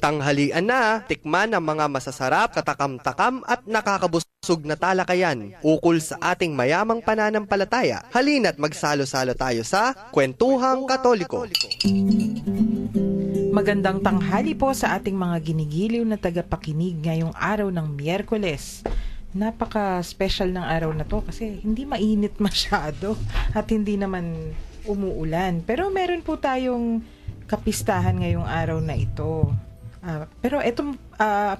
Tanghalian na, tikman ang mga masasarap, katakam-takam at nakakabusog na talakayan ukol sa ating mayamang pananampalataya. Halina't magsalo-salo tayo sa Kwentuhang Katoliko. Magandang tanghali po sa ating mga ginigiliw na tagapakinig ngayong araw ng Miyerkules. Napaka-special ng araw na to kasi hindi mainit masyado at hindi naman umuulan. Pero meron po tayong kapistahan ngayong araw na ito. Pero eto,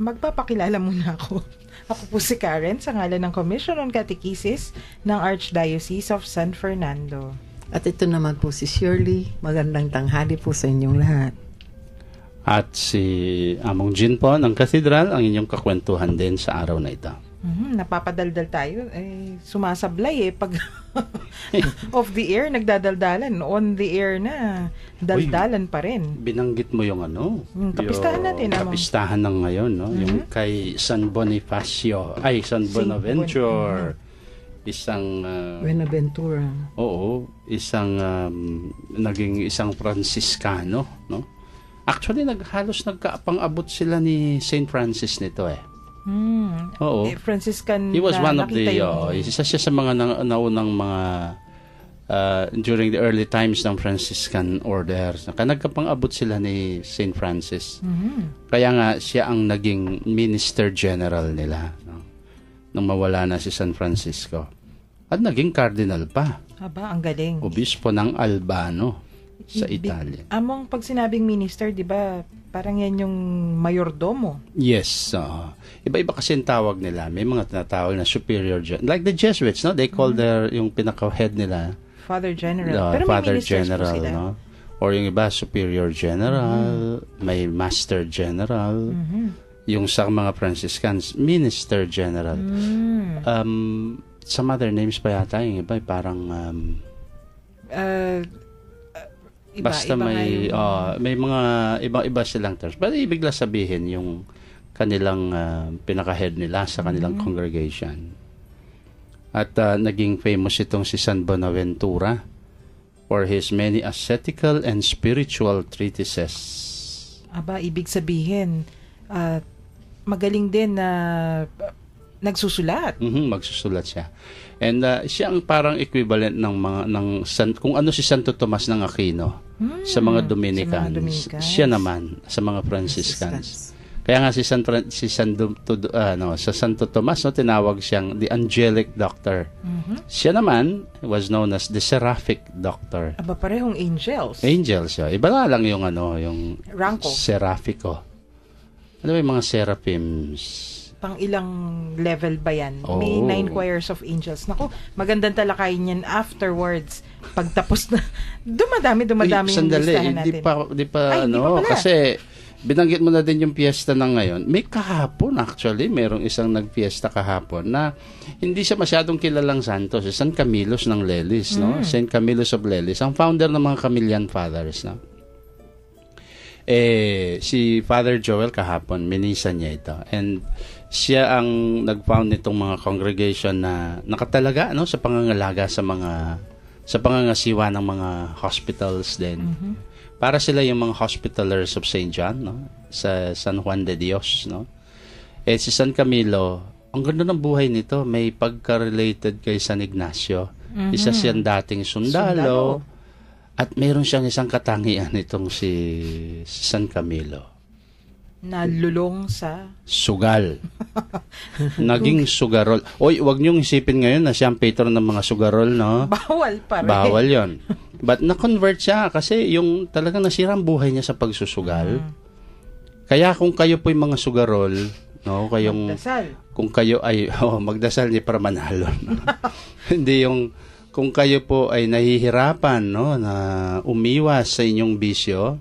magpapakilala muna ako. Ako po si Karen sa ngalan ng Commission on Catechesis ng Archdiocese of San Fernando. At ito naman po si Shirley. Magandang tanghali po sa inyong lahat. At si Among Jean po ng Cathedral, ang inyong kakwentuhan din sa araw na ito. Napapadaldal tayo. Sumasablay pag off the air, nagdadaldalan. On the air na, daldalan pa rin. Binanggit mo yung kapistahan natin. Kapistahan ng ngayon, no? Yung kay San Bonifacio, San Bonaventure. Isang Buenaventura. Oo, naging isang Franciscano, no? Actually, halos nagkaapang-abot sila ni Saint Francis nito Oo. Franciscan. He was one of the isa siya sa mga naunang mga during the early times ng Franciscan order. Nagkapang-abot sila ni Saint Francis. Kaya nga siya ang naging Minister General nila, no? Nung mawala na si San Francisco. At naging cardinal pa. Aba, ang galing. Obispo ng Albano sa Italia. Among pag sinabing minister, di ba, parang yan yung mayordomo. Yes. Iba-iba kasi yung tawag nila. May mga tinatawag na superior. Like the Jesuits, no? They call yung pinaka-head nila Father General. Pero Father may ministers General, po sila. no? Or yung iba, Superior General, may Master General. Yung sa mga Franciscans, Minister General. Some other names pa yata. Yung iba, parang basta may mga ibang-iba silang terms. But ibig lang sabihin yung kanilang pinaka-head nila sa kanilang congregation. At naging famous itong si San Bonaventura for his many ascetical and spiritual treatises. Aba, ibig sabihin magaling din na nagsusulat. Magsusulat siya. And siya ang parang equivalent kung ano si Santo Tomas ng Aquino sa mga Dominicans. Siya naman sa mga Franciscans. Kaya nga sa Santo Tomas, no, tinawag siyang the angelic doctor. Siya naman was known as the seraphic doctor. Aba, parehong angels. Angels siya. Iba na lang yung Ranko. Seraphico. Ano ba yung mga seraphims? Pang ilang level ba yan? May 9 choirs of angels. Naku, magandang talakayin yan afterwards. Pagtapos na, dumadami yung listahan natin. Di pa, kasi binanggit mo na din yung piyesta ng ngayon. May kahapon actually, merong isang nagpiesta kahapon na hindi siya masyadong kilalang santo. Si San Camilos ng Lelis, no? Saint Camilos of Lelis, ang founder ng mga Camillian Fathers, no? Si Father Joel kahapon, minisa niya ito. And siya ang nag-found nitong mga congregation na nakatalaga, no, sa pangangalaga sa pangangasiwa ng mga hospitals din. Para sila yung mga hospitalers of St. John, no, sa San Juan de Dios, no. Si San Camilo, ang ganda ng buhay nito, may pagka-related kay San Ignacio. Isa siyang dating sundalo. At mayroon siyang isang katangian itong si San Camilo. Nalulong sa sugal. Naging sugarol. Oy, wag niyong isipin ngayon na siya ang patron ng mga sugarol, no? Bawal pa rin. Bawal 'yon. But na-convert siya kasi yung talagang nasira ang buhay niya sa pagsusugal. Kaya kung kayo po yung mga sugarol, no, magdasal. Kung kayo ay magdasal ni para manalo, no? Hindi yung kung kayo po ay nahihirapan, no, na umiwas sa inyong bisyo,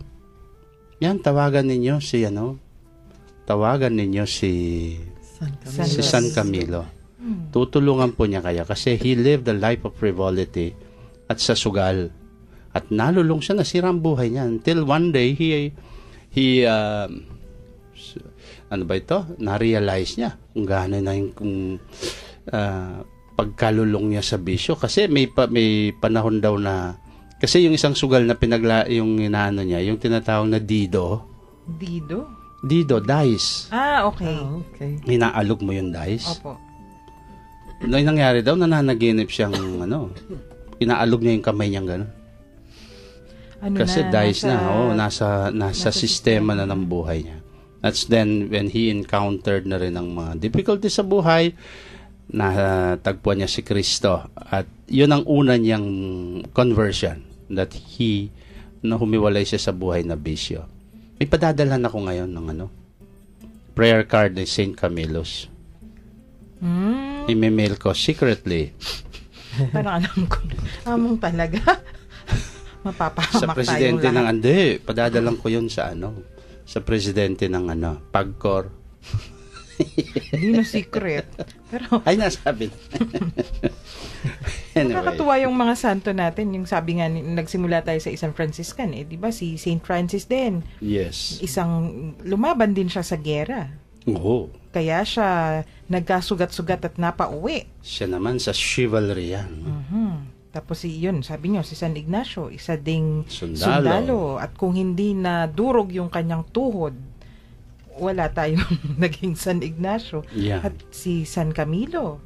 yan, tawagan ninyo si San Camilo. Tutulungan po niya kaya kasi he lived a life of frivolity at sa sugal. At nalulong siya, nasira ang buhay niya until one day na-realize niya kung gaano na yung pagkalulong niya sa bisyo kasi may panahon daw na kasi yung isang sugal na yung inaano niya, yung tinatawag na Dido. Dido? Dido, dice. Okay. Okay. Inaalog mo yung dice. Opo. Ano yung nangyari daw? Nananaginip siyang, inaalog niya yung kamay niyang gano'n. Kasi dice nasa sistema na ng buhay niya. That's then when he encountered na rin ang mga difficulties sa buhay, natagpuan niya si Kristo. At yun ang una niyang conversion, that humiwalay siya sa buhay na bisyo. May padadalhan ako ngayon ng prayer card ni St. Camillus. I-mail ko secretly. Parang alam ko. Among talaga. Mapapahamak sa presidente tayong lahat. padadalan ko yun sa sa presidente ng PAGCOR. Hindi na secret. Pero Ay, nasabi. Anyway. nakakatuwa yung mga santo natin. Yung sabi nga, nagsimula tayo sa isang Franciscan, di ba? Si St. Francis din. Yes. Lumaban din siya sa gera. Oo. Kaya siya nagkasugat-sugat at napauwi. Siya naman sa chivalry yan. Tapos yun, sabi niyo, si San Ignacio, isa ding Sundalo. sundalo. At kung hindi na durog yung kanyang tuhod, wala tayong naging San Ignacio. Yeah. At si San Camilo.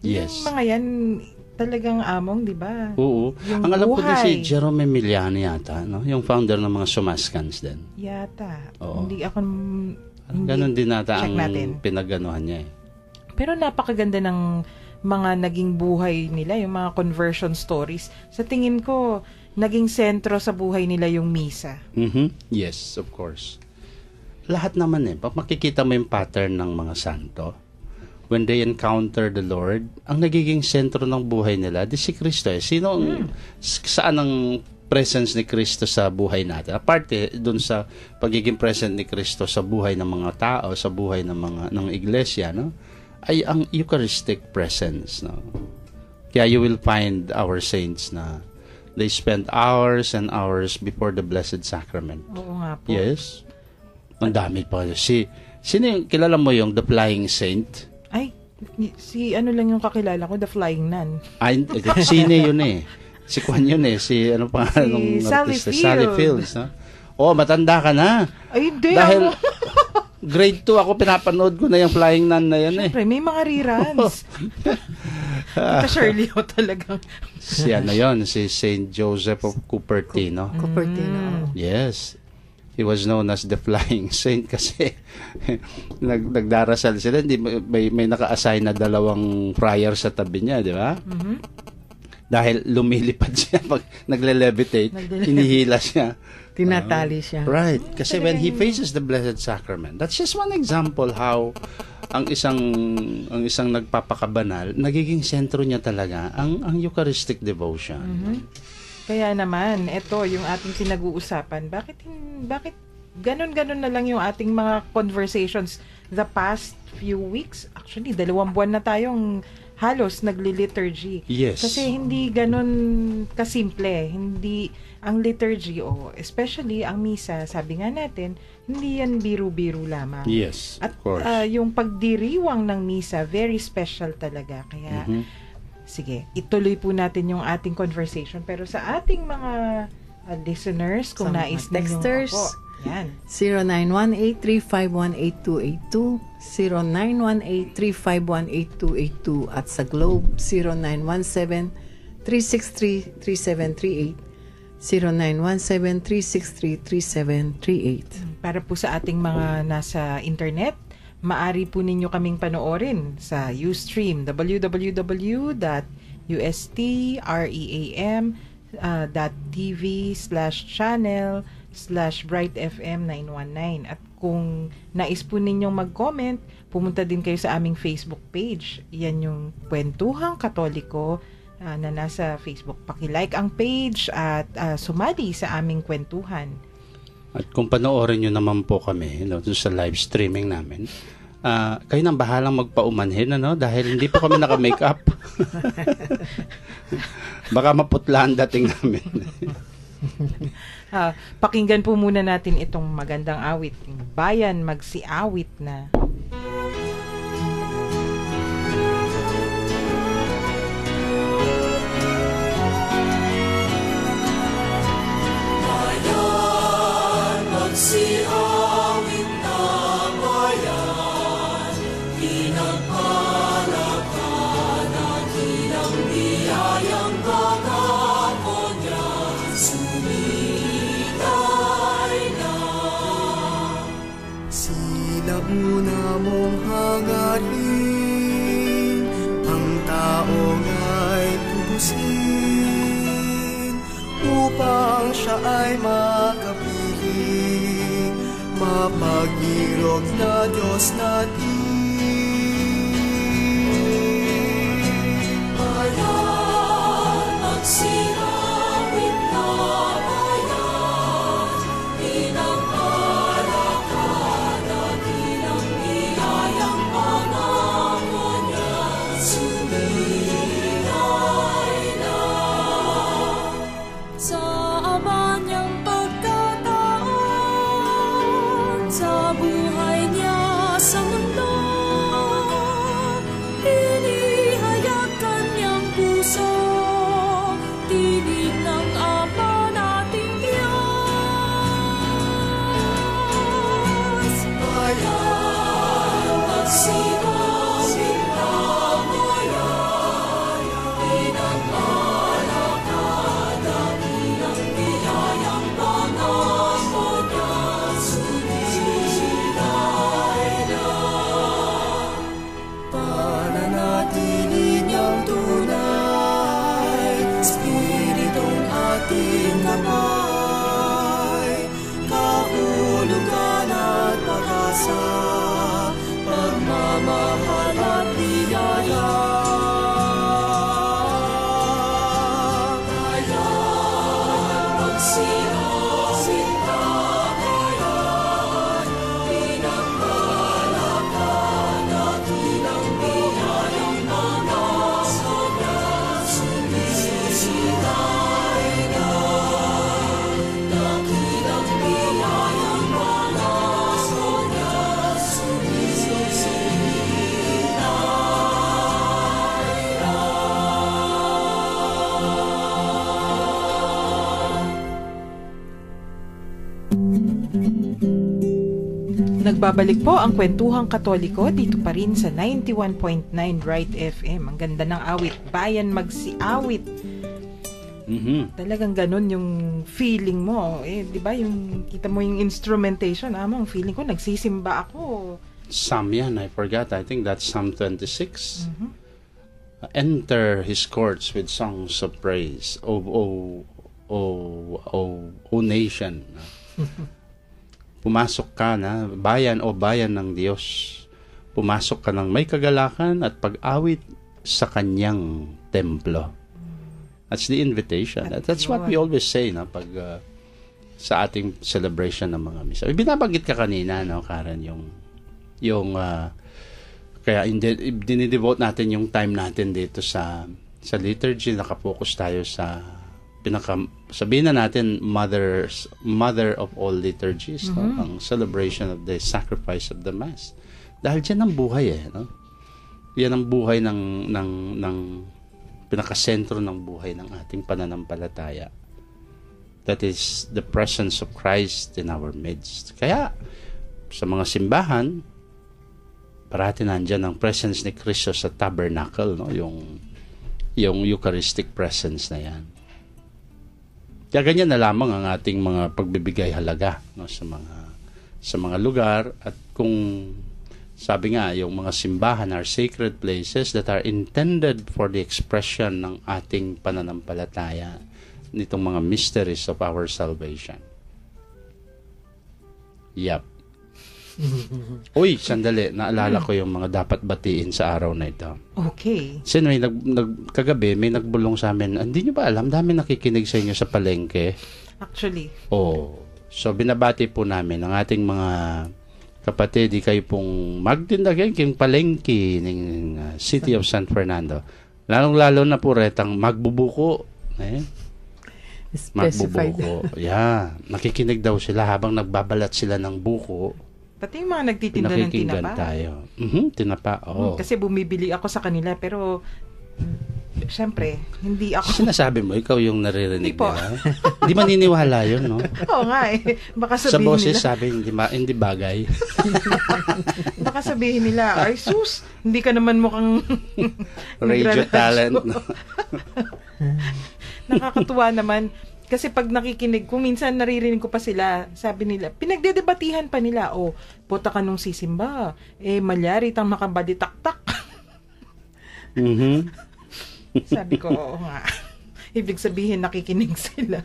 Yes. Yung mga yan, talagang among, di ba? Oo. Yung Ang alam ko din si buhay. Jerome Emiliano yata, yung founder ng mga Sumaskans din. Yata. Oo. Hindi ako... Ganon din nata Check ang natin. pinaganuhan niya eh. Pero napakaganda ng mga naging buhay nila, yung mga conversion stories. Sa tingin ko, naging sentro sa buhay nila yung misa. Yes, of course. Lahat naman pag makikita mo yung pattern ng mga santo, when they encounter the Lord, ang nagiging sentro ng buhay nila, di si Kristo saan ang presence ni Kristo sa buhay natin? Aparte dun sa pagiging present ni Kristo sa buhay ng mga tao, sa buhay ng iglesia, ay ang Eucharistic presence, Kaya you will find our saints na they spend hours and hours before the Blessed Sacrament. Oo nga po. Yes. Ang dami pa. Sino yung, kilala mo yung The Flying Saint? Ay, si ano lang yung kakilala ko, The Flying Nun. Ay, sino yun Si Kwan yun si ano pa Si nung Sally artista? Field. Sally Fields, matanda ka na. Ay, hindi. Dahil grade 2 ako, pinapanood ko na yung Flying Nun na yan Siyempre, may mga reruns. Tita Shirley talagang. Si Saint Joseph of Cupertino. Cupertino. Yes. He was known as the Flying Saint kasi nagdarasal sila. May naka-assign na 2 friar sa tabi niya, di ba? Dahil lumilipad siya pag nagle-levitate, hinihila siya. Tinatali siya. Right. Kasi when he faces the Blessed Sacrament, that's just one example how ang isang nagpapakabanal, nagiging sentro niya talaga ang Eucharistic devotion. Kaya naman, ito yung ating pinag-uusapan. Bakit ganon-ganon na lang yung ating mga conversations the past few weeks? Actually, 2 buwan na tayong halos nagli-liturgy. Yes. Kasi hindi ganon kasimple. Hindi ang liturgy especially ang misa, sabi nga natin, hindi yan biro-biro lamang. Yes, At of course. yung pagdiriwang ng misa, very special talaga. Kaya sige, ituloy po natin yung ating conversation. Pero sa ating mga listeners, kung Sa mga nais ninyong texters, yan. 0918-351-8282, 0918-351-8282, at sa Globe, 0917-363-3738, 0917-363-3738. Para po sa ating mga nasa internet, maari po ninyo kaming panoorin sa Ustream, www.ustream.tv/channel/brightfm919. At kung nais po ninyong mag-comment, pumunta din kayo sa aming Facebook page. Yan yung Kwentuhang Katoliko na nasa Facebook. Paki-like ang page at sumali sa aming kwentuhan. At kung panoorin nyo naman po kami sa live streaming namin, kayo nang bahalang magpaumanhin dahil hindi po kami naka-makeup. Baka maputla ang dating namin. Pakinggan po muna natin itong magandang awit, yung Bayan Magsiawit Na. Bayan magsiawit na, nauna mong hangarin, ang taong ay tubusin, upang siya ay makapiling, mapag-irog na Diyos natin. Bayan, magsirawit na bayan, pinagpalakad at ilang biyayang pangako niya, sumilay na. Sa ama niyang pagkataon, sa buhay niya sa mundo, inihayag kanyang puso, tinig ng Ama nating Diyos. Bayan, magsirawit na bayan, pinagpalakad at ilang biyayang pangako niya, sumilay na. Pananatili niyang tunay, Espiritong ating kamay, kahulugan at pag-asa, pagmamahal at biyaya. Bayan, magsirawit na bayan, pinagpalakad at ilang biyayang pangako niya, sumisilay na. Dakilang biyayang pangako niya, sumisilay na. Nagbabalik po ang Kwentuhang Katoliko dito pa rin sa 91.9 Right FM. Ang ganda ng awit, Bayan Magsiawit. Talagang ganun yung feeling mo. Eh, di ba yung kita mo yung instrumentation, ang feeling ko nagsisimba ako. Psalm yan, I forgot. I think that's Psalm 26. Enter his courts with songs of praise, O nation. Pumasok ka na, bayan o bayan ng Diyos. Pumasok ka ng may kagalakan at pag-awit sa kanyang templo. That's the invitation. That's what we always say na pag sa ating celebration ng mga misa. Binabanggit ka kanina, no, Karen, kaya dinidevote natin yung time natin dito sa liturgy, nakapokus tayo sa sabihin na natin mother of all liturgies, no? Ang celebration of the sacrifice of the Mass. Dahil diyan ang buhay no? Yan ang buhay ng pinakasentro ng buhay ng ating pananampalataya. That is the presence of Christ in our midst. Kaya sa mga simbahan, parati nandiyan ang presence ni Kristo sa tabernacle, no? Yung Eucharistic presence na yan. Kaya ganyan na lamang ang ating mga pagbibigay halaga, no, sa mga lugar. At kung sabi nga, yung mga simbahan are sacred places that are intended for the expression ng ating pananampalataya nitong mga mysteries of our salvation. Yep. Uy, sandali, naalala ko yung mga dapat batiin sa araw na ito. Okay. Kasi kagabi, may nagbulong sa amin, hindi nyo ba alam, dami nakikinig sa inyo sa palengke. Actually. So binabati po namin ang ating mga kapatid, di kayo pong magtindagan kayong palengke ng City of San Fernando. Lalong-lalo na po retang magbubuko. Magbubuko. Yeah. Nakikinig daw sila habang nagbabalat sila ng buko. Pati yung mga nagtitinda ng tinapa. Tayo. Tinapa, Kasi bumibili ako sa kanila, pero syempre, hindi ako. Sinasabi mo, ikaw yung naririnig nila. Hindi maniniwala yun, no? Oo nga Baka sabihin sa boses, nila. sabi, hindi bagay. Baka sabihin nila, ay sus, hindi ka naman mukhang radio talent. No? Nakakatuwa naman. Kasi pag nakikinig, kung minsan naririnig ko pa sila, sabi nila, pinagdedebatihan pa nila, puta ka nung sisimba, malyari tang makabaditaktak. Sabi ko, oo nga. Ibig sabihin, nakikinig sila.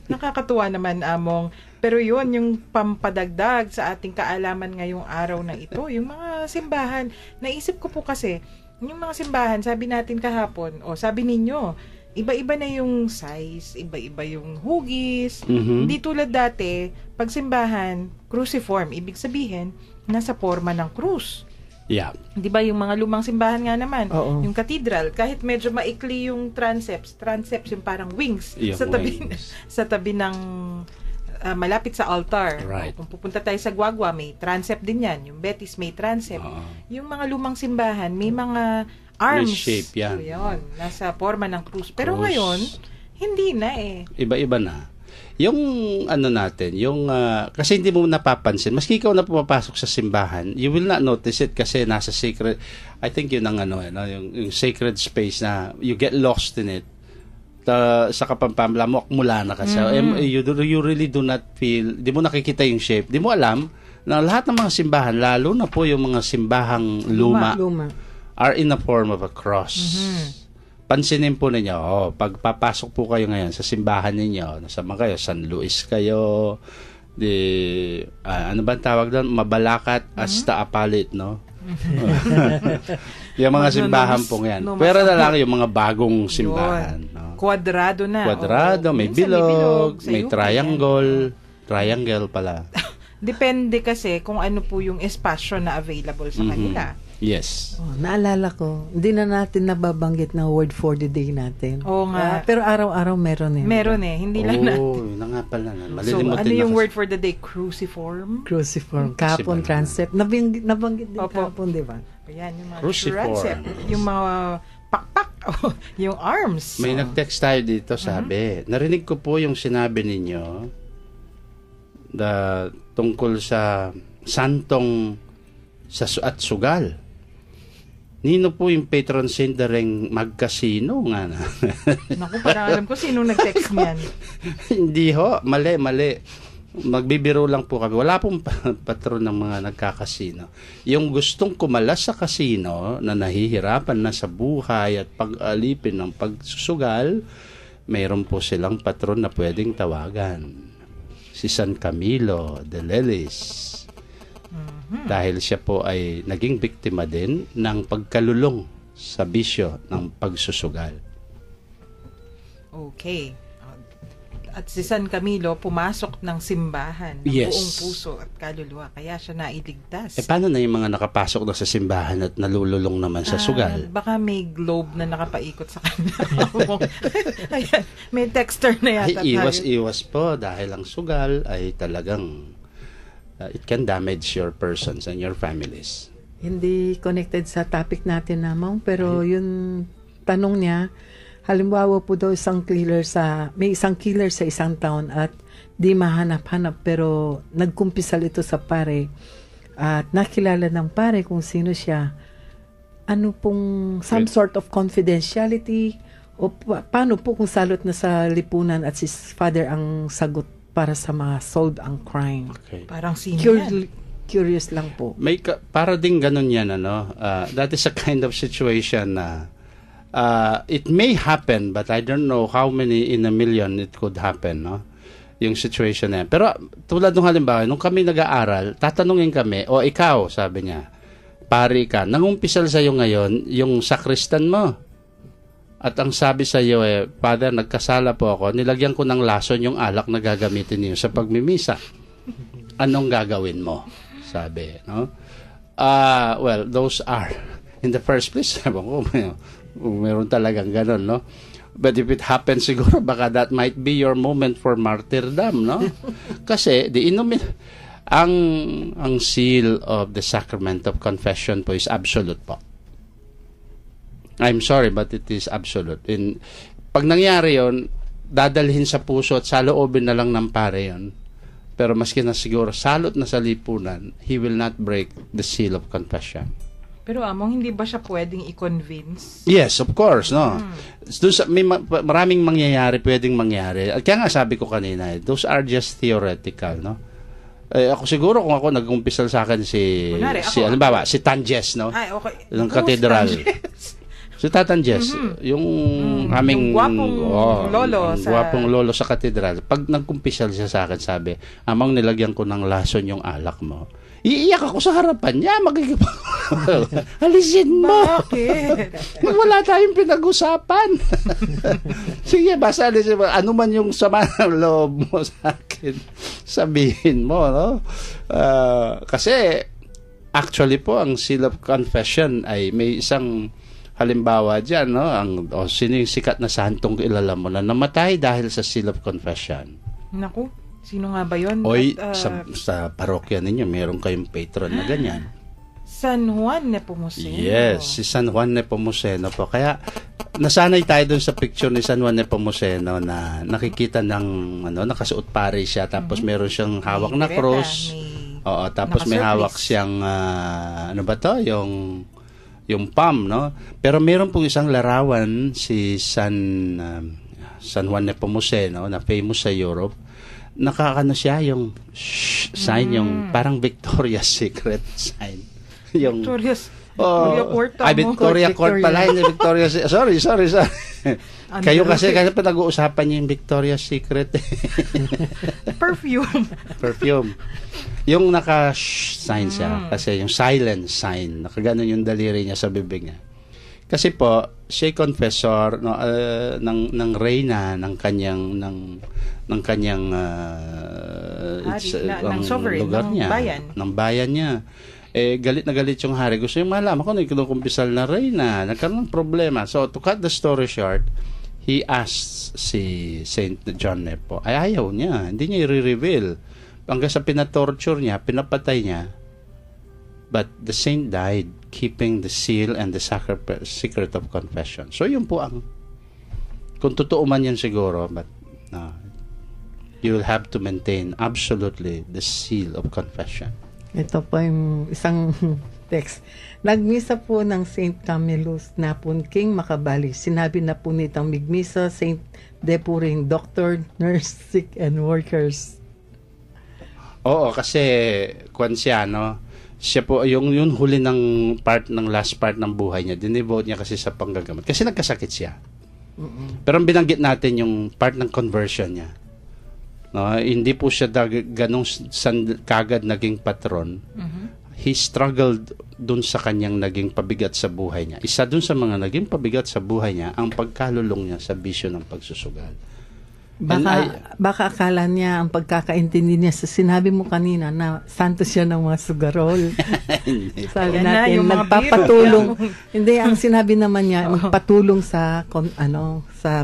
Nakakatuwa naman, Among. Pero yun, yung pampadagdag sa ating kaalaman ngayong araw na ito, yung mga simbahan. Naisip ko po kasi, yung mga simbahan, sabi natin kahapon, sabi ninyo, iba-iba na yung size, iba-iba yung hugis. Hindi tulad dati, pag simbahan, cruciform, ibig sabihin, nasa forma ng krus. Yeah. Di ba yung mga lumang simbahan nga naman, yung cathedral, kahit medyo maikli yung transepts yung parang wings, yung sa tabi ng malapit sa altar. Right. Kung pupunta tayo sa Guagua, may transept din yan. Yung Betis may transept. Yung mga lumang simbahan, may mga arms. May shape yan. So, yun, nasa forma ng krus. Pero ngayon, hindi na Iba-iba na. Yung natin, kasi hindi mo napapansin, maski ikaw na pumapasok sa simbahan, you will not notice it kasi nasa sacred, I think yun ang yung sacred space na you get lost in it. Sa Kapampangan, mula na kasi. You really do not feel, di mo nakikita yung shape. Di mo alam na lahat ng mga simbahan, lalo na po yung mga simbahang luma. Are in the form of a cross. Pansinin po ninyo, pag papasok po kayo ngayon sa simbahan ninyo, nasama kayo, San Luis kayo, ano ba ang tawag doon? Mabalacat, Asta Apalit, no? Yung mga simbahan po yan. Pero na lang yung mga bagong simbahan. No? Kwadrado na. May bilog, may triangle. Triangle pala. Depende kasi kung ano po yung espasyo na available sa kanila. Yes. Naalala ko, hindi na natin nababanggit na word for the day natin. Oo nga. Pero araw-araw meron Meron hindi lang natin. Yun na nga pala. So, ano yung word for the day? Cruciform? Cruciform. Kapon, transept. Nabanggit din kapon, di ba? Ayan, yung mga Cruciform. transept. Yung mga pakpak. Yung arms. May nag-text tayo dito, sabi. Narinig ko po yung sinabi ninyo tungkol sa santong at sugal. Nino po yung patron saint na rin magkasino nga na. Naku, parang alam ko sinong nag-text niyan. Hindi ho, mali. Magbibiro lang po kami. Wala pong patron ng mga nagkakasino. Yung gustong kumalas sa kasino na nahihirapan na sa buhay at pag-alipin ng pagsusugal, mayroon po silang patron na pwedeng tawagan. Si San Camilo de Lelis. Dahil siya po ay naging biktima din ng pagkalulong sa bisyo ng pagsusugal. Okay. At si San Camilo pumasok ng simbahan ng buong puso at kaluluwa. Kaya siya nailigtas. Paano na yung mga nakapasok na sa simbahan at nalululong naman sa sugal? Baka may globe na nakapaikot sa kanila. Ayan, may texter na yata. Ay, iwas po dahil ang sugal ay talagang it can damage your persons and your families. Hindi connected sa topic natin namang, pero yung tanong niya, halimbawa po daw may isang killer sa isang town at di mahanap-hanap, pero nagkumpisal ito sa pare at nakilala ng pare kung sino siya. Ano pong some sort of confidentiality o paano po kung salot na sa lipunan at si father ang sagot para sa mga solve ang crime. Okay. Parang sino curious lang po. May para ding ganun yan, that is a kind of situation na it may happen, but I don't know how many in a million it could happen, no? Yung situation na yan. Pero tulad nung halimbawa, nung kami nag-aaral, tatanungin kami, ikaw, sabi niya, pari ka, nangumpisal sa'yo ngayon yung sakristan mo. At ang sabi sa iyo Father, nagkasala po ako, nilagyan ko ng lason yung alak na gagamitin niyo sa pagmimisa. Anong gagawin mo? Sabi, no? Well, those are, in the first place, sabi ko, meron talagang ganun, no? But if it happens, siguro, baka that might be your moment for martyrdom, no? Kasi, ang seal of the sacrament of confession po is absolute po. I'm sorry, but it is absolute. Pag nangyari yon, dadalhin sa puso at sa loobin na lang ng pare yon. Pero maski na siguro salot na sa lipunan, he will not break the seal of confession. Pero among hindi ba siya pwedeng i-convince? Yes, of course, no. Doon sa, maraming pwedeng mangyari. At kaya nga sabi ko kanina, those are just theoretical, no. Ako siguro kung ako nag-umpisal sa akin si Tanjes, no. Ay, okay. Ng katedral. Si Tatanjes, yung aming gwapong lolo sa katedral. Pag nag-umpisal siya sa akin, sabi, amang nilagyan ko ng lason yung alak mo. Iiyak ako sa harapan niya, alisin mo. Bakit? Wala tayong pinag-usapan. Sige, basta alisin mo. Ano man yung sama ng loob mo sa akin, sabihin mo, no? Kasi, actually po, ang seal of confession ay may isang halimbawa dyan, no? Sino yung sikat na santong kilala mo na namatay dahil sa seal of confession? Naku. Sino nga ba yun? Oy, sa parokya ninyo, meron kayong patron na ganyan. San Juan Nepomuceno. Yes, si San Juan Nepomuceno po. Kaya, nasanay tayo dun sa picture ni San Juan Nepomuceno na nakikita ng, nakasuot pare siya, tapos meron siyang hawak na cross. Oo, tapos may hawak siyang, yung palm, no? Pero meron pong isang larawan si San Juan Nepomuceno na famous sa Europe. Nakakano siya yung sign, yung parang Victoria's Secret sign. Yung Victoria's Court. Victoria Court pala, hindi Victoria's. Sorry. Kayo kasi pinag-uusapan niyo yung Victoria's Secret. Perfume. Yung naka-sign siya, kasi yung silent sign, nakaganon yung daliri niya sa bibig niya. Kasi po, siya confessor ng reyna ng kanyang sovereign, lugar niya, ng bayan niya. Galit na galit yung hari. Gusto niya malaman kung kinukumpisal na reyna. Nagkaroon ng problema. So, to cut the story short, he asked si Saint John Nepo. Ayaw niya. Hindi niya i-reveal. Hanggang sa pinatorture niya, pinapatay niya. But the saint died keeping the seal and the secret of confession. So, yun po kung totoo man yan siguro, but you will have to maintain absolutely the seal of confession. Ito po yung isang text. Nagmisa po ng Saint Camillus na po King Makabali. Sinabi na po nitang migmisa Saint Depuring Doctor, Nurse, Sick, and Workers. Oo, kasi siya, no? Siya po, yung huli ng last part ng buhay niya, dinivote niya kasi sa panggagamot. Kasi nagkasakit siya. Pero binanggit natin yung part ng conversion niya. No, hindi po siya ganong kagad naging patron. He struggled dun sa kanyang naging pabigat sa buhay niya. Isa dun sa mga naging pabigat sa buhay niya, ang pagkalulong niya sa bisyo ng pagsusugal. Baka akala niya ang pagkakaintindi niya sa sinabi mo kanina na santo siya ng mga sugarol. Sabi natin, nagpapatulong. Hindi, ang sinabi naman niya, magpatulong sa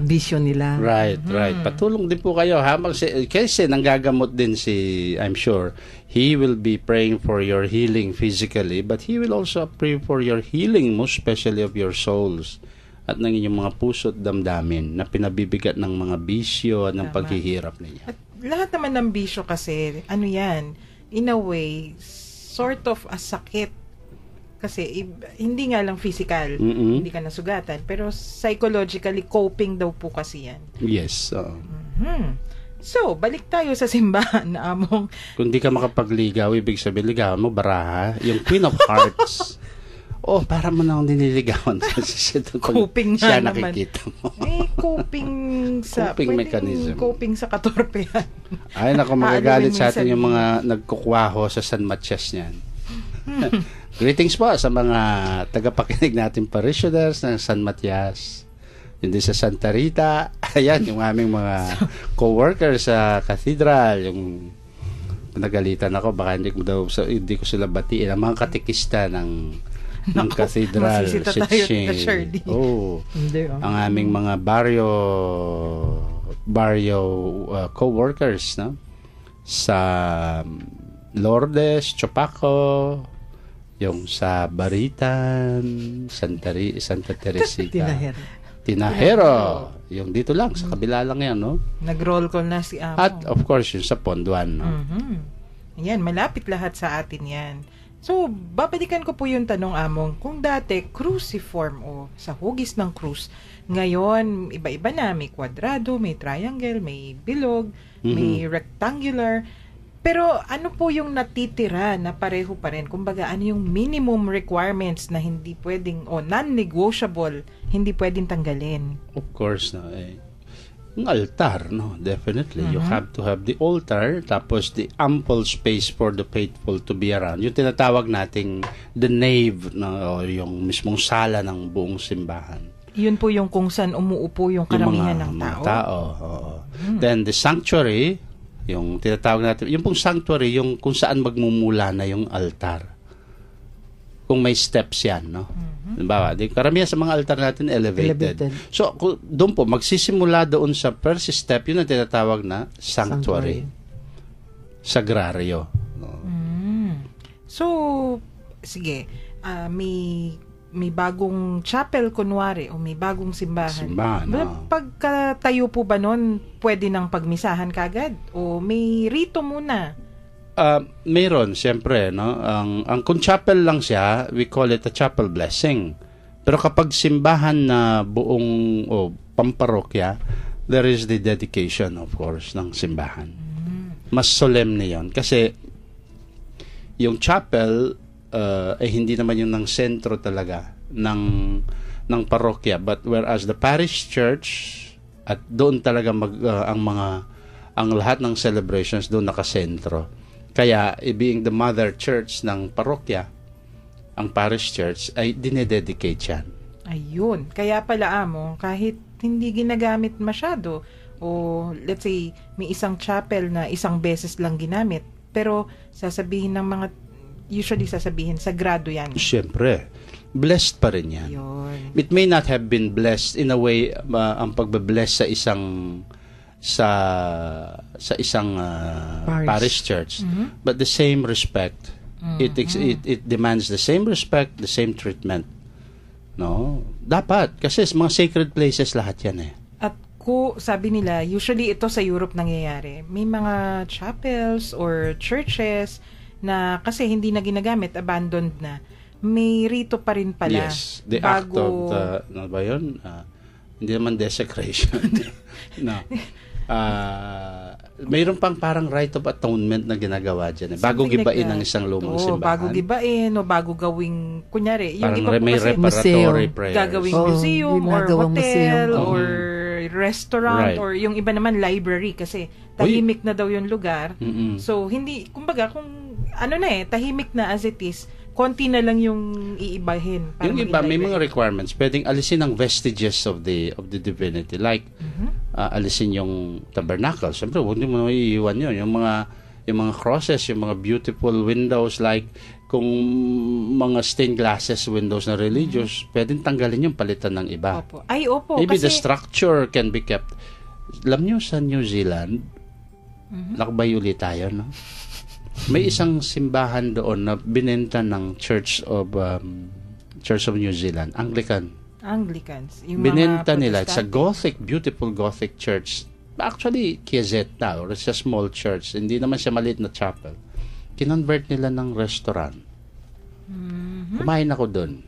bisyo nila. Right. Patulong din po kayo. Kasi nanggagamot din I'm sure, he will be praying for your healing physically, but he will also pray for your healing, most especially of your souls. At ng inyong mga puso at damdamin na pinabibigat ng mga bisyo at ng paghihirap ninyo. At lahat naman ng bisyo kasi, yan, in a way, sort of a sakit. Kasi hindi nga lang physical, hindi ka nasugatan, pero psychologically coping daw po kasi yan. Yes. So, balik tayo sa simbahan na among... Kung di ka makapagligaw, ibig sabihin, ligawan mo, baraha, yung Queen of Hearts. Para mo na akong diniligawan. Coping siya naman. Nakikita mo. Coping mechanism. Coping sa katorpehan. Ay, naku, magagalit sa atin yung mga nagkukwaho sa San Matias niyan. Greetings po sa mga tagapakinig natin parishioners ng San Matias. Hindi sa Santa Rita. Ayan, yung aming mga co-workers sa cathedral. Yung pinagalitan ako, baka hindi ko sila batiin. Ang mga katikista ng cathedral, ang aming mga barrio co-workers, no? Sa Lourdes, Chopaco, yung sa Baritan, Santa Teresita, Tinajero, yung dito lang sa kabila lang yan, no? Nag-roll call na si Amo. At of course yung sa Ponduan, no? Yan, malapit lahat sa atin yan. So, babalikan ko po yung tanong, Among. Kung dati, cruciform o sa hugis ng krus, ngayon, iba-iba na. May kwadrado, may triangle, may bilog, may rectangular. Pero ano po yung natitira na pareho pa rin? Kumbaga, ano yung minimum requirements na hindi pwedeng, o non-negotiable, hindi pwedeng tanggalin? Of course, no. Ang altar, no? Definitely. You have to have the altar, tapos the ample space for the faithful to be around. Yung tinatawag nating the nave, no? O yung mismong sala ng buong simbahan. Yun po yung kung saan umuupo yung karamihan ng tao. Oo. Then the sanctuary, yung tinatawag natin, yung pong sanctuary, yung kung saan magmumula na yung altar. Kung may steps yan, no? Halimbawa, karamihan sa mga altar natin elevated. So, doon po, magsisimula doon sa first step, yun ang tinatawag na sanctuary. Sagrario. No? So, sige, may bagong chapel, kunwari, o may bagong simbahan. Pagkatayo po ba nun, pwede nang pagmisahan kagad? O may rito muna? Mayroon, siyempre, no? Ang kung chapel lang siya, we call it a chapel blessing. Pero kapag simbahan na buong pamparokya, there is the dedication, of course, ng simbahan. Mas solemne yon. Kasi yung chapel hindi naman yung ng sentro talaga ng parokya. But whereas the parish church, at doon talaga ang lahat ng celebrations doon nakasentro. Kaya, being the mother church ng parokya, ang parish church, ay dinededicate yan. Ayun. Kaya pala, Among, kahit hindi ginagamit masyado, o let's say, may isang chapel na isang beses lang ginamit, pero sasabihin ng mga, usually sasabihin, sagrado yan. Siyempre. Blessed pa rin yan. Yun. It may not have been blessed in a way, ang pagbe-bless sa isang parish church, but the same respect. It demands the same respect, the same treatment. No, dapat kasi mga sacred places lahat yan. At sabi nila, usually ito sa Europe nangyayari. May mga chapels or churches na kasi hindi na ginagamit, abandoned na. May rito pa rin pala. Yes, the act of ano ba yun? Hindi naman desecration. No. Mayroon pang parang right of atonement na ginagawa dyan. Bago gibain ang isang lumang simbahan. Bago gibain o bago gawing, kunyari, yung parang iba po may kasi reparatory prayers. Gagawing museum or hotel or restaurant Right. or yung iba naman library kasi tahimik na daw yung lugar. So, hindi, kumbaga, kung ano na tahimik na as it is, konti na lang yung iibahin. Yung iba, may mga requirements. Pwedeng alisin ang vestiges of the divinity. Like, alisin yung tabernacle. Siyempre, hindi mo na iiwan yun. Yung mga crosses, yung mga beautiful windows, like, kung mga stained glasses windows na religious, pwedeng tanggalin yung palitan ng iba. Opo. Ay, opo. Maybe kasi the structure can be kept. Alam nyo, sa New Zealand, lakbay ulit tayo, no? May isang simbahan doon na binenta ng Church of New Zealand, Anglicans. Yung binenta mga nila. It's a Protestante. beautiful Gothic church. Actually, Chiesetta, or it's a small church. Hindi naman siya maliit na chapel. Kinonvert nila ng restaurant. Kumain ako doon.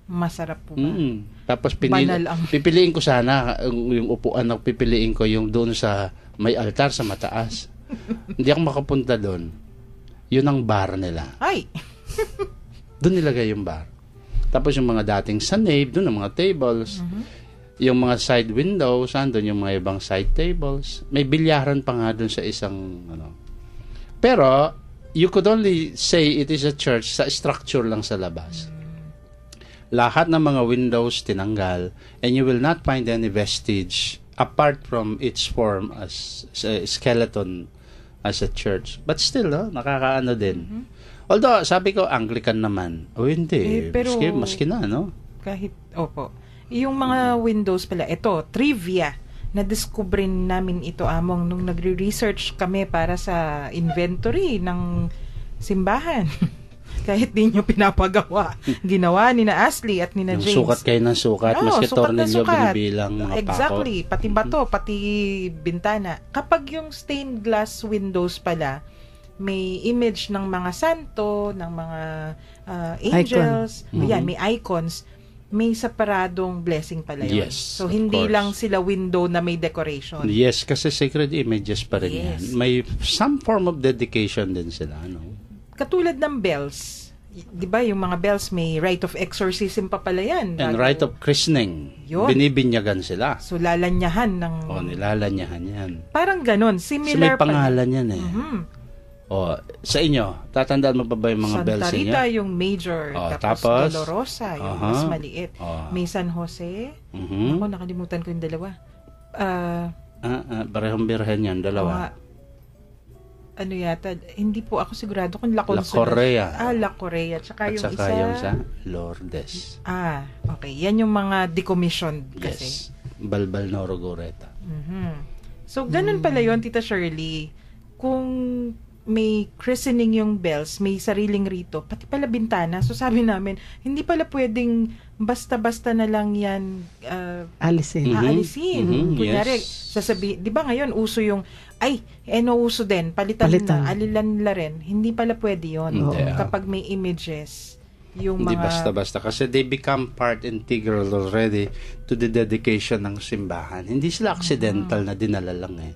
Masarap po ba? Tapos Banal ang... pipiliin ko sana yung upuan na pipiliin ko yung doon sa may altar sa mataas. Hindi ako makapunta doon. Yun ang bar nila. Ay! Doon nilagay yung bar. Tapos yung mga dating sa nave, doon ang mga tables. Yung mga side windows, doon yung mga ibang side tables. May bilyaran pa nga doon sa isang Pero, you could only say it is a church sa structure lang sa labas. Lahat ng mga windows tinanggal, and you will not find any vestige apart from its form as a skeleton as a church. But still, nakakaano din. Although, sabi ko, Anglican naman. Hindi. Pero, maski na, no? Kahit, opo. Yung mga windows pala, ito, trivia. Na-discoverin namin ito, Among, nung nagre-research kami para sa inventory ng simbahan. Kahit di nyo pinapagawa. Ginawa ni na Ashley at ni na James. Yung sukat kayo ng sukat, maski tornilyo binibilang mga exactly. Pati bato, pati bintana. Kapag yung stained glass windows pala, may image ng mga santo, ng mga angels, yan, may icons, may separadong blessing pala yun. Yes, so, of hindi course. lang sila window na may decoration. Yes, kasi sacred images pa rin yan. Yes. May some form of dedication din sila. Ano? Katulad ng bells, di ba, yung mga bells may rite of exorcism pa pala yan. And bago- rite of christening. Yun. Binibinyagan sila. So, lalanyahan ng... O, nilalanyahan yan. Parang ganon, Kasi may similar pangalan yan eh. Mhm. O, sa inyo, tatandaan mo pa ba yung mga Santa bells Rita niya? yung major, Oh, tapos tapos? Dolorosa yung Aha. mas maliit. Oh. May San Jose. Mhm. Ako, nakalimutan ko yung dalawa. Parehong birhen yan, dalawa. Mga, ano yata, hindi po ako sigurado kung La La Consola. Correa. La Correa. Tsaka At yung saka isa. yung sa Lourdes. Okay. Yan yung mga decommissioned kasi. Yes. Balbal Noro Goreta. Mhm. So, ganun pala yun, Tita Shirley. Kung may christening yung bells, may sariling rito, pati pala bintana. So, sabi namin, hindi pala pwedeng basta-basta na lang yan Alisin. aalisin. Mhm, Kunyari, yes. di ba ngayon, uso yung, uso din, palitan na, alilan la rin. Hindi pala pwede yun. Hindi, Kapag may images, yung Hindi mga... basta-basta. Kasi they become part integral already to the dedication ng simbahan. Hindi sila accidental na dinala lang eh.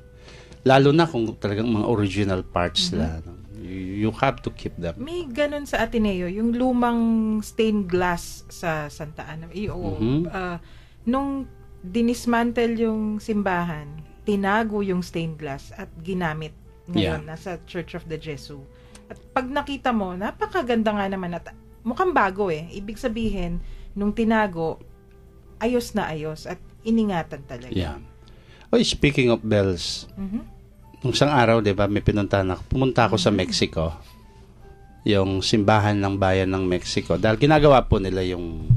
Lalo na kung talagang mga original parts sila. No? You have to keep them. May ganun sa Ateneo, yung lumang stained glass sa Santa Ana. Nung dinismantle yung simbahan, tinago yung stained glass at ginamit ngayon nasa Church of the Jesus. At pag nakita mo, napakaganda nga naman at mukhang bago eh. Ibig sabihin, nung tinago, ayos na ayos at iningatan talaga. Yeah. Speaking of bells, Mhm. nung isang araw, di ba, pumunta ako sa Mexico, yung simbahan ng bayan ng Mexico. Dahil ginagawa po nila yung,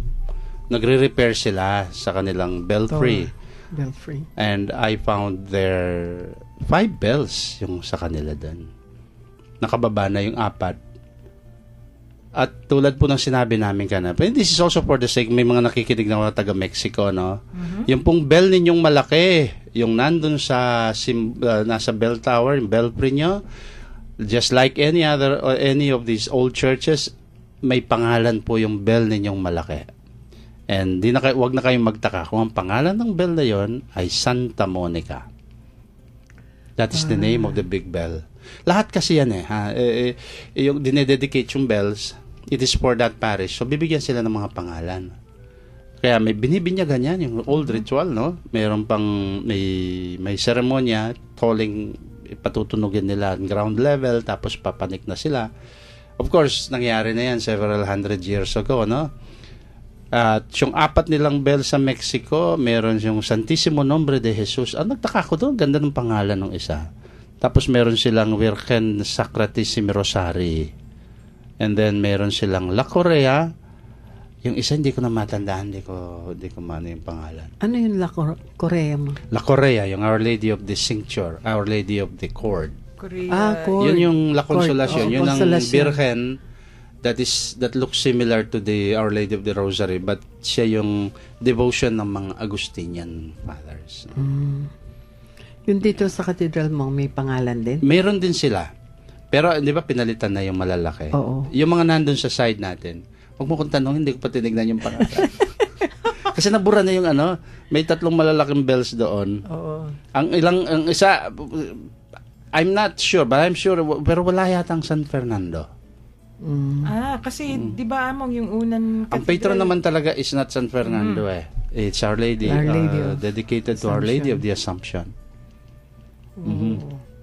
nagre-repair sila sa kanilang belfry. Belfry. And I found there 5 bells yung sa kanila doon. Nakababa na yung 4. At tulad po ng sinabi namin kanina, but this is also for the sake, may mga nakikinig na mga taga-Mexico, no? Yung pong bell ninyong malaki, yung nandun sa nasa bell tower, yung belfry nyo, just like any of these old churches, may pangalan po yung bell ninyong malaki. And wag na kayong magtaka kung ang pangalan ng bell na yon ay Santa Monica. That is the name of the big bell. Lahat kasi yan yung dinededicate yung bells, it is for that parish. So, bibigyan sila ng mga pangalan. Kaya may binibinyagan yan, yung old ritual, no? Mayroon pang, may seremonya, tolling, patutunugin nila ang ground level, tapos papanik na sila. Of course, nangyari na yan several hundred years ago, no? At yung 4 nilang bell sa Mexico, meron yung Santissimo Nombre de Jesus. Nagtaka ko doon, ganda ng pangalan ng isa. Tapos meron silang Virgen Sacratissimi Rosari. And then meron silang La Correa. Yung isa hindi ko na matandaan, hindi ko maano yung pangalan. Ano yung La Correa mo? La Correa, yung Our Lady of the Cincture, Our Lady of the Cord. Korea, Cord. Yun yung La Consolacion, Cord. yun ang Consolacion. Virgen that looks similar to the Our Lady of the Rosary, but siya yung devotion ng mga Agustinian fathers. Yung dito sa cathedral mo, may pangalan din? Meron din sila. Pero, di ba, pinalitan na yung malalaki? Oo. Yung mga nandun sa side natin, huwag mo kong tanong, hindi ko pa tinignan yung pangalan. Kasi nabura na yung may 3 malalaking bells doon. Oo. Ang isa, I'm not sure, but I'm sure, pero wala yatang San Fernando. Kasi di ba among yung unang Ang patron naman talaga is not San Fernando It's Our Lady, Our Lady of dedicated to Our Lady of the Assumption.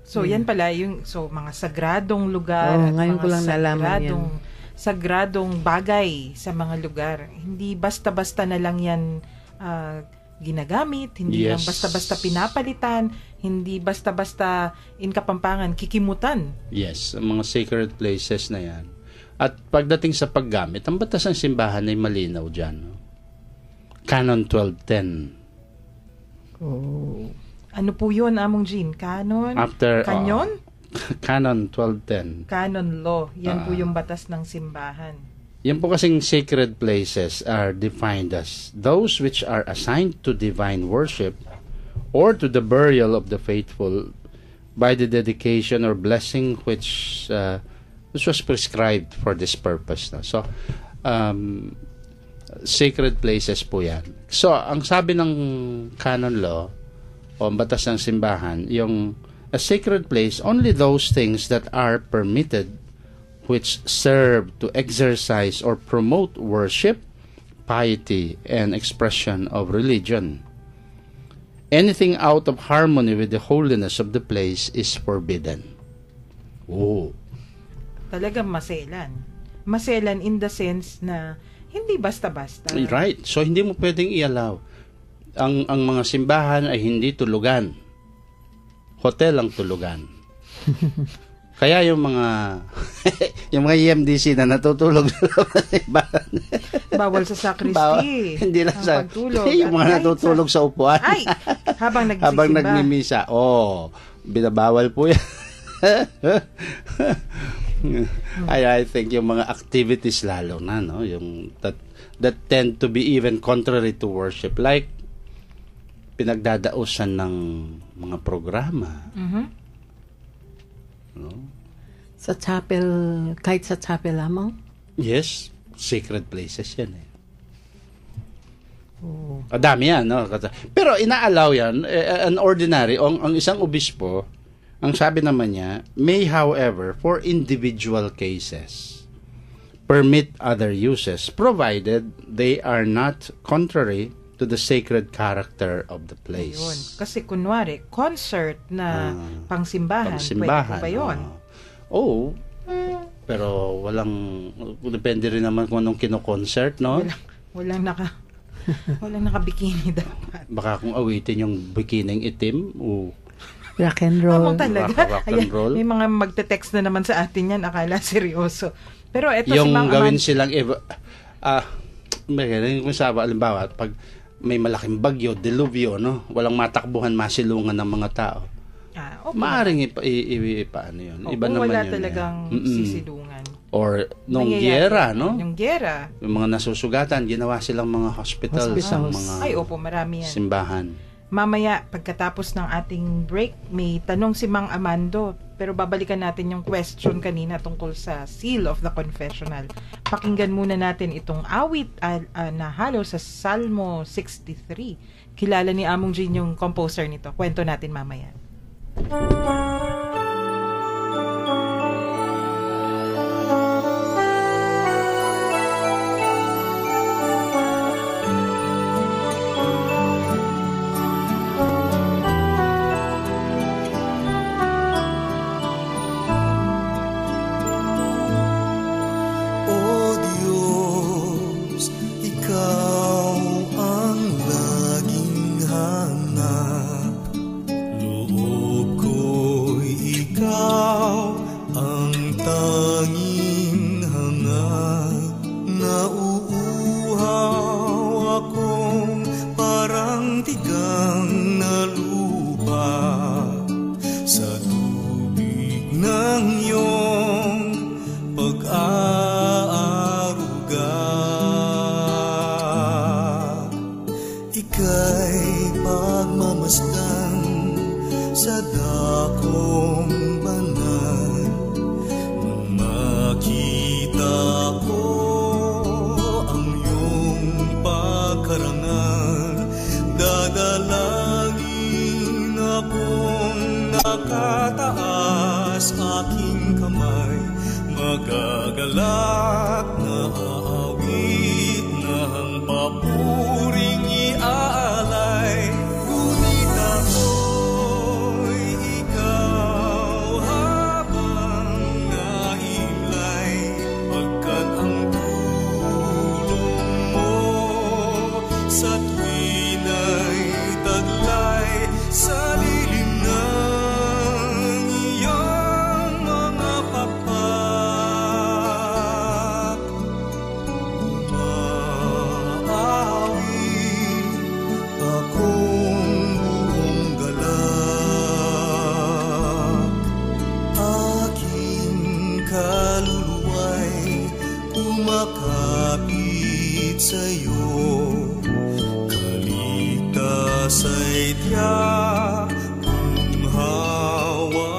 So, yan pala, mga sagradong lugar. Oo, at ngayon mga ko lang nalaman yan. sagradong bagay sa mga lugar. Hindi basta-basta na lang yan ginagamit, hindi lang Yes. basta-basta pinapalitan, hindi basta-basta in Kapampangan, kikimutan. Yes, ang mga sacred places na yan. At pagdating sa paggamit, ang batas ng simbahan ay malinaw dyan. No? Canon 1210. Ano po yun, Among Jean? Canon? Canyon? Canon 1210. Canon law. Yan po yung batas ng simbahan. Yan po kasing sacred places are defined as those which are assigned to divine worship or to the burial of the faithful by the dedication or blessing which was prescribed for this purpose. No? So, sacred places po yan. So, ang sabi ng canon law o batas ng simbahan, yung a sacred place, only those things that are permitted which serve to exercise or promote worship, piety, and expression of religion. Anything out of harmony with the holiness of the place is forbidden. Oh. Talagang maselan. Maselan in the sense na hindi basta-basta. Right. So, hindi mo pwedeng i-allow. Ang mga simbahan ay hindi tulugan. Hotel ang tulugan. Kaya yung mga yung mga EMDC na natutulog sa simbahan. Bawal sa sacristy. Hindi lang sa pagtulog. yung mga natutulog sa upuan. Ay, habang nagsisimba. Habang nagmimisa. Binabawal po yan. I think yung mga activities lalo na, no, yung that tend to be even contrary to worship, like pinagdadausan ng mga programa. No? Sa chapel, kahit sa chapel lamang? Yes, sacred places yan eh. Dami yan, no? Pero ina-allow yan, an ordinary, ang isang obispo, ang sabi naman niya, may however, for individual cases, permit other uses, provided they are not contrary to the sacred character of the place. Ayun. Kasi kunwari, concert na pangsimbahan, pwede ba yun? Pero depende rin naman kung anong kino-concert, no? Walang naka-bikini dapat. Baka kung awitin yung bikining itim, rock and roll. Talaga. Rock and roll. May mga magte-text na naman sa atin yan, akala seryoso. Pero eto yung si Mang gawin silang alimbawa, pag may malaking bagyo, deluvyo, no? Walang matakbuhan, masilungan ng mga tao. Maaring paano yun? Iba naman wala yun. Talagang sisilungan. Or nung gyera, no? Yung gyera. Yung mga nasusugatan, ginawa silang mga hospitals. Mga marami yan. Simbahan. Mamaya, pagkatapos ng ating break, may tanong si Mang Amando. Pero babalikan natin yung question kanina tungkol sa Seal of the Confessional. Pakinggan muna natin itong awit na halo sa Salmo 63. Kilala ni Among Jean yung composer nito. Kwento natin mamaya. Kaligtas ay tiyak kung hawa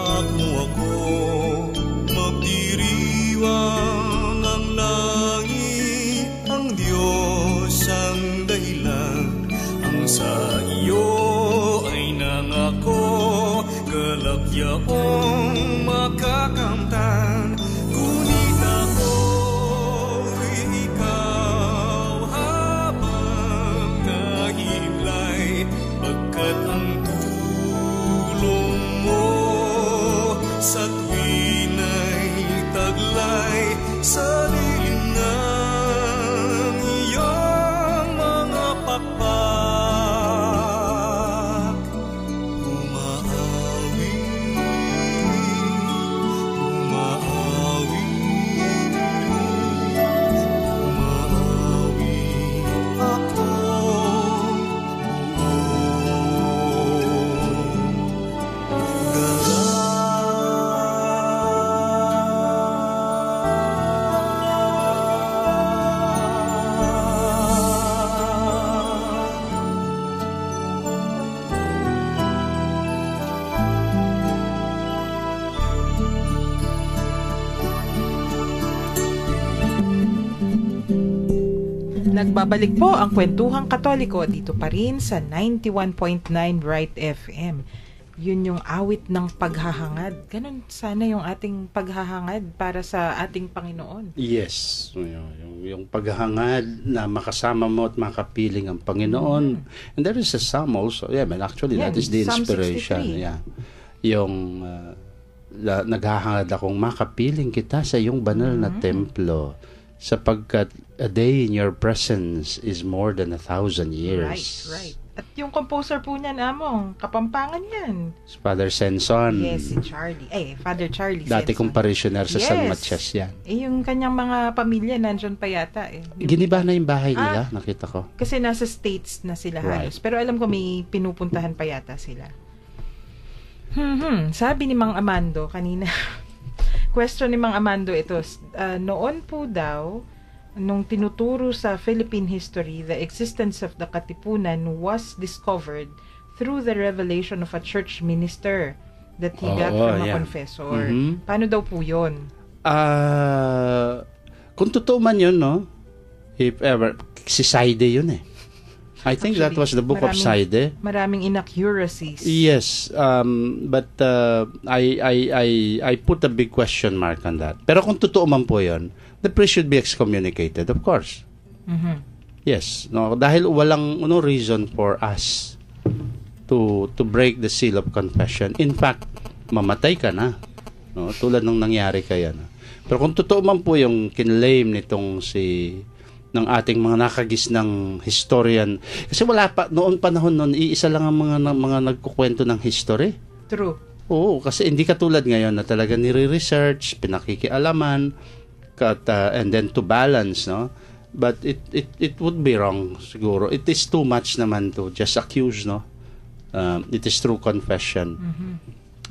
Nagbabalik po ang Kwentuhang Katoliko dito pa rin sa 91.9 Bright FM. Yun yung awit ng paghahangad. Ganun sana yung ating paghahangad para sa ating Panginoon. Yes. Yung paghahangad na makasama mo at makapiling ang Panginoon. And there is a psalm also. Yeah, but actually that is the Psalm inspiration. 63. Yeah. Yung naghahangad akong makapiling kita sa iyong banal na templo, sapagkat a day in your presence is more than 1,000 years. Right. At yung composer po niyan, Among, Kapampangan yan. Father Senson. Yes, si Charlie. Father Charlie Dati Senson. kong parishioner sa San Yes. Matias yan. Yung kanyang mga pamilya, nandyan pa yata. Giniba na yung bahay nila, nakita ko. Kasi nasa States na sila Right. halos. Pero alam ko may pinupuntahan pa yata sila. Sabi ni Mang Amando kanina, question ni Mang Amando ito, noon po daw, nung tinuturo sa Philippine history, the existence of the Katipunan was discovered through the revelation of a church minister that he got from a confessor. Mhm. Paano daw po yun? Kung totoo man yun, no? If ever, si Saide yun eh. I think that was the book of Saide. Maraming inaccuracies. Yes, but I put a big question mark on that. Pero kung totoo man po yun, the priest should be excommunicated, of course. Mhm. Yes, no, dahil walang reason for us to break the seal of confession. In fact, mamatay ka na. No, tulad nung nangyari kaya na. Pero kung totoo man po yung kinlaim nitong ng ating mga nakagisnang historian, kasi wala pa noon panahon noon, iisa lang ang mga nagkukwento ng history. True. Oo, kasi hindi katulad ngayon na talaga nire-research, pinakikialaman, and then to balance, no? But it would be wrong siguro. It is too much naman to just accuse, no? It is true confession.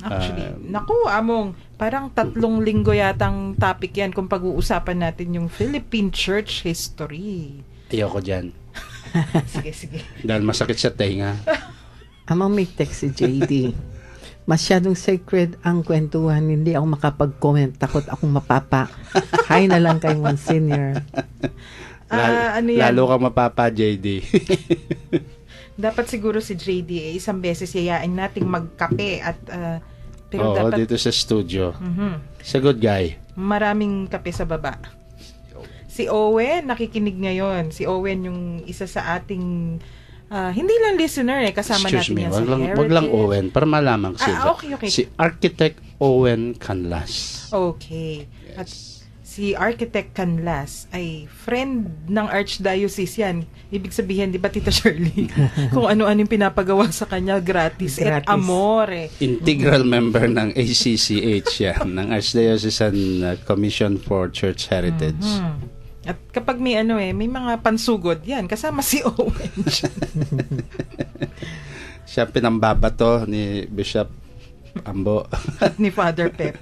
Actually, naku, Among, parang 3 linggo yatang topic yan kung pag-uusapan natin yung Philippine Church history. Ayoko dyan. Sige. Dahil masakit sa tenga. Amang may text si JD. Masyadong sacred ang kwentuhan. Hindi ako makapag-comment. Takot akong mapapa. Hi na lang kay Monsignor. Ano yan? Lalo ka mapapa, JD. Dapat siguro si JD isang beses yayain nating magkape at pero dapat dito sa studio. He's a good guy. maraming kape sa baba. Si Owen nakikinig ngayon. Si Owen yung isa sa ating hindi lang listener kasama Excuse natin me, yan sa Heritage. wag lang Owen para malaman sila. Okay. Si Architect Owen Canlas. Okay. Yes. At si Architect Canlas ay friend ng Archdiocese yan. Ibig sabihin, di ba, Tita Shirley? Kung ano-ano yung pinapagawa sa kanya, gratis. Et amore. Integral member ng ACCH yan, ng Archdiocesan Commission for Church Heritage. At kapag may may mga pansugod, yan, kasama si Owen. Siya pinambabato ni Bishop Ambo. At ni Father Pep.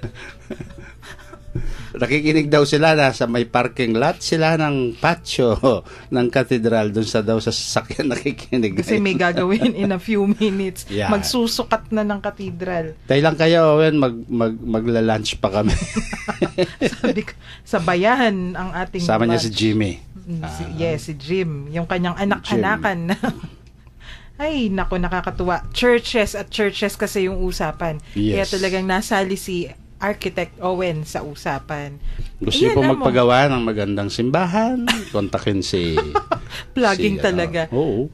Nakikinig daw sila na sa may parking lot sila ng patio ng katedral doon sa sasakyan nakikinig. Kasi may gagawin in a few minutes. Yeah. Magsusukat na ng katedral. Tayo lang kayo, Owen, magla-lunch pa kami. Sabi ko, sa bayan ang ating Sama niya si lunch. Jimmy. Si Jim. Yung kanyang anak-anakan. Ay, naku, nakakatuwa. Churches kasi yung usapan. Yes. Kaya talagang nasali si Architect Owen sa usapan. Gusto niyo po magpagawa ng magandang simbahan? Kontakin si... Plugging talaga. Oo.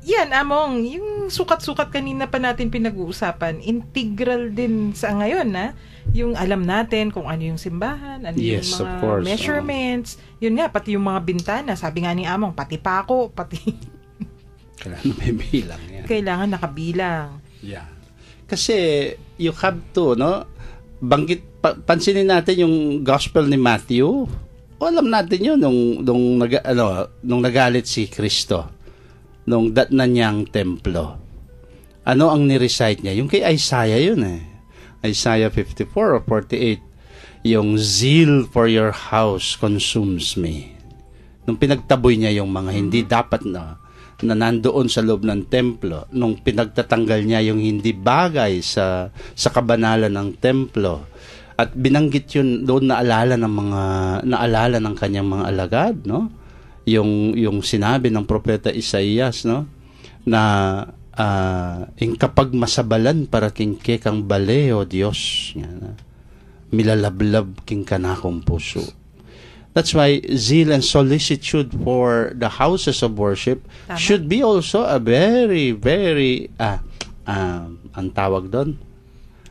Yan, Among, yung sukat-sukat kanina pa natin pinag-uusapan, integral din sa ngayon, yung alam natin kung ano yung simbahan, ano Yes, yung of mga course. measurements. Yun nga, pati yung mga bintana. Sabi nga ni Among, pati pako, pati... Kailangan may bilang yan. Kailangan nakabilang. Yeah. Kasi you have to, no? Pansinin natin yung gospel ni Matthew. Alam natin yun nung nagalit si Kristo nung datnan niyang templo. Ano ang ni-recite niya? Yung kay Isaiah yun Isaiah 54 or 48. Yung zeal for your house consumes me. Nung pinagtaboy niya yung mga hindi dapat na nandoon sa loob ng templo, nung pinagtatanggal niya yung hindi bagay sa kabanalan ng templo, at binanggit yun doon naalala ng kanyang mga alagad, no? yung sinabi ng propeta Isaías, no, na ing kapag masabalan para king kang baleo Diyos nga, milalablab king kanakong puso. That's why zeal and solicitude for the houses of worship should be also a very, very ang tawag doon,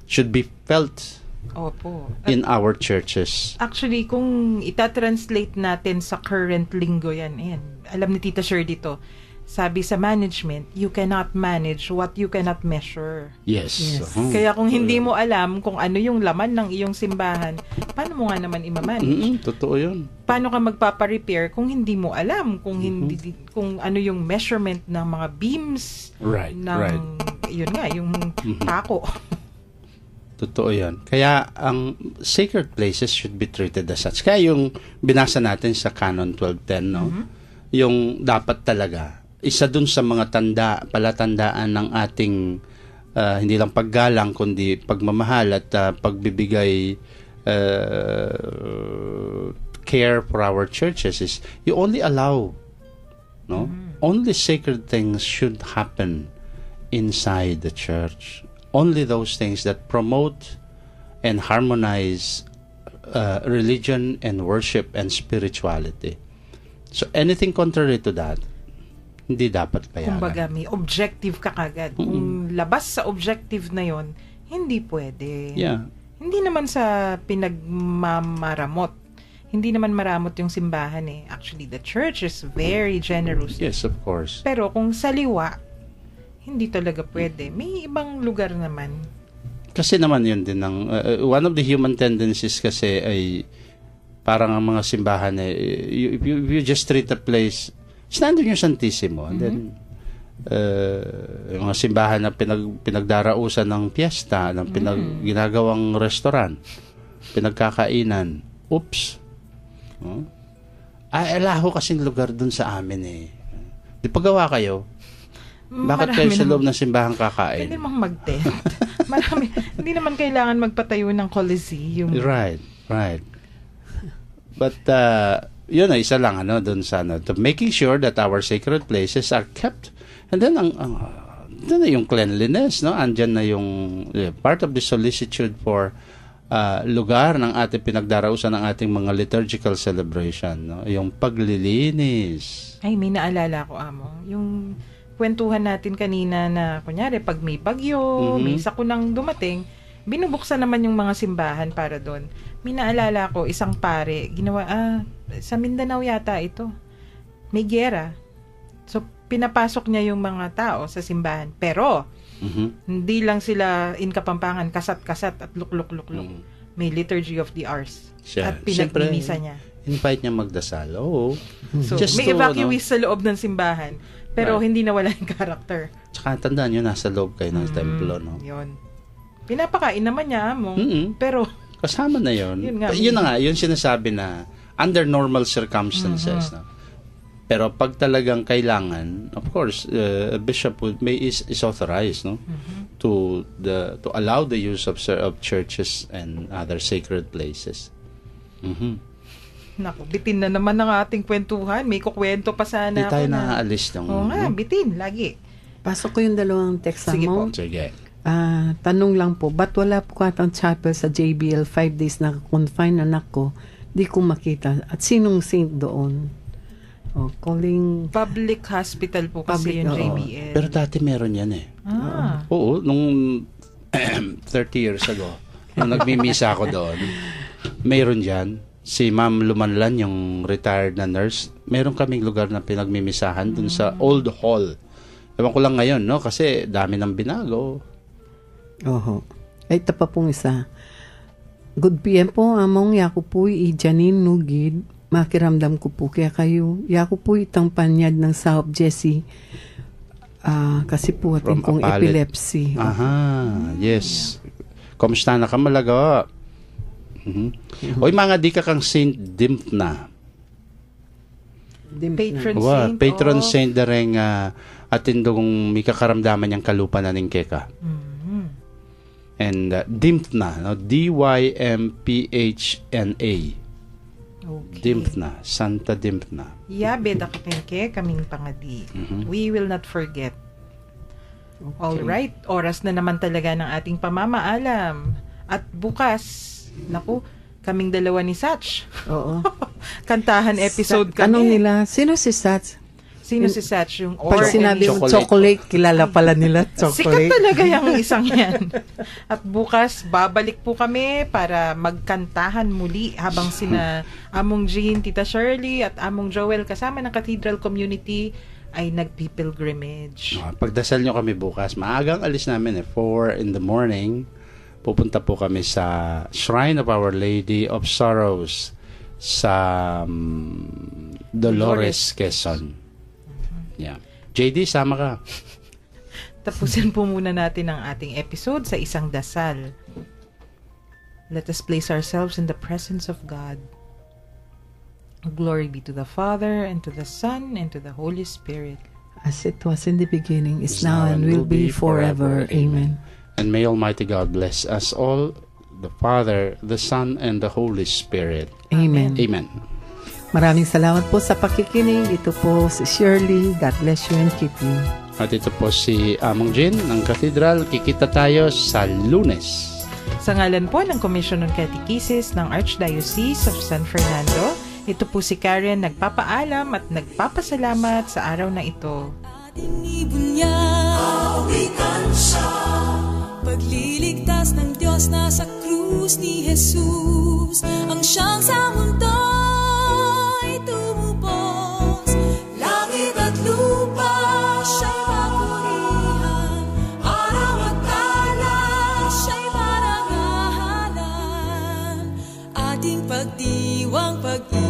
should be felt Opo. in our churches. Actually, kung itatranslate natin sa current linggo yan, alam ni Tita Shirley dito, sabi sa management, you cannot manage what you cannot measure. Yes. Kaya kung hindi mo alam kung ano yung laman ng iyong simbahan, paano mo nga naman i-manage? Totoo yun. Paano ka magpapa-repair kung hindi mo alam kung hindi kung ano yung measurement ng mga beams ng yun nga, yung tako. Totoo yan. Kaya ang sacred places should be treated as such. Kaya yung binasa natin sa Canon 1210, no? Yung dapat talaga isa dun sa mga palatandaan ng ating hindi lang paggalang kundi pagmamahal at pagbibigay care for our churches is you only allow, no? Only sacred things should happen inside the church. Only those things that promote and harmonize religion and worship and spirituality. So anything contrary to that, hindi dapat payagan. Kumbaga, may objective ka kagad. Kung labas sa objective na yon, hindi pwede. Yeah. Hindi naman sa pinagmamaramot. Hindi naman maramot yung simbahan eh. Actually, the church is very generous. Yes, of course. Pero kung saliwa, hindi talaga pwede. May ibang lugar naman. Kasi naman yun din ng one of the human tendencies kasi ay parang ang mga simbahan if you just treat a place, nandun yung Santissimo, and then yung mga simbahan na pinagdarausan ng piyesta, ng ginagawang restaurant, pinagkakainan, oops, laho kasing lugar dun sa amin eh. Di pagawa kayo, bakit kayo sa loob ng simbahan kakain? Pwede namang mag-tent. Marami. Hindi naman kailangan magpatayo ng Coliseum. Right. But yun ay isa lang doon sa to making sure that our sacred places are kept. And then doon na yung cleanliness, no? Andyan na yung part of the solicitude for lugar ng ating pinagdarausan ng ating mga liturgical celebration, no? Yung paglilinis. Ay, may naalala ko, Amo. Yung kwentuhan natin kanina na kunyari pag may bagyo, may sakunang dumating, binubuksan naman yung mga simbahan para doon. May naalala ko, isang pare, ginawa, sa Mindanao yata ito, may giyera. So, pinapasok niya yung mga tao sa simbahan. Pero, hindi lang sila in Kapampangan, kasat-kasat at lukluk-lukluk. May Liturgy of the Hours. At pinagmimisa niya. Invite niya magdasal. Oo. So, may evacuees sa loob ng simbahan. Pero hindi nawala yung character. Tsaka tandaan nyo, nasa loob kayo ng templo, no? Yun. Pinapakain naman niya, pero kasama na yun. Yun na nga, yun sinasabi na under normal circumstances. No? Pero pag talagang kailangan, of course, a bishop is authorized, no? To allow the use of churches and other sacred places. Naku, bitin na naman ng ating kwentuhan. May kukwento pa sana ako na. Hindi tayo naaalis ng... Oo nga, bitin, lagi. Pasok ko yung dalawang text mo. Sige po. Sige. Tanong lang po, ba't wala po katang chapel sa JBL 5 days na confine anak ko? Di ko makita. At sinong saint doon? Calling... Public hospital po kasi yung JBL. Pero dati meron yan eh. Oo, nung 30 years ago, nung nagmimisa ako doon, meron dyan. Si Ma'am Lumanlan, yung retired na nurse, meron kaming lugar na pinagmimisahan dun sa Old Hall. Ewan ko lang ngayon, no? Kasi dami ng binago. Oho. Ay, ito pa pong isa. Good PM po, among yaku po Janine Nugid. Makiramdam ko po kaya kayo. Yaku po itang panyad ng South Jessie. Kasi po ating pong epilepsy. Aha, yes. Kamusta na ka malaga? Oy, mga di ka kang Saint Dimpna. Patron saint na rin atin dong may kakaramdaman niyang kalupa na ning keka. And Dimpna, no? DymphnA. Okay. Dimpna, Santa Dimpna. Yabe da kakengke kaming pangadi. We will not forget. All right, oras na naman talaga ng ating pamamaalam. At bukas, naku, kaming dalawa ni Satch. Oo. Kantahan episode kami. Anong nila? Sino si Sats? Sino si Satch? Yung Pag sinabi mo chocolate, kilala pala nila Sikat chocolate. talaga yung isang yan. At bukas, babalik po kami para magkantahan muli habang sina Among Jean, Tita Shirley at Among Joel kasama ng Cathedral Community ay nagpipilgrimage. Pagdasal nyo kami bukas. Maagang alis namin 4 in the morning. Pupunta po kami sa Shrine of Our Lady of Sorrows sa Dolores, Quezon. Yeah. JD, sama ka. Tapusin po muna natin ang ating episode sa isang dasal. Let us place ourselves in the presence of God. Glory be to the Father, and to the Son, and to the Holy Spirit. As it was in the beginning, is now, and will be forever. Amen. And may Almighty God bless us all, the Father, the Son, and the Holy Spirit. Amen. Amen. Maraming salamat po sa pakikinig. Ito po si Shirley. God bless you and keep you. At ito po si Among Jean ng Cathedral. Kikita tayo sa Lunes. Sa ngalan po ng Commission on Catechesis ng Archdiocese of San Fernando, ito po si Karen nagpapaalam at nagpapasalamat sa araw na ito. Ating ibunyag, awitan siya, pagliligtas ng Diyos na sa krus ni Jesus, ang siyang sa mundo'y tumubos, langit at lupa siya'y papurihan, araw at alay siya'y marangalan, ating pagdiwang pag-ibig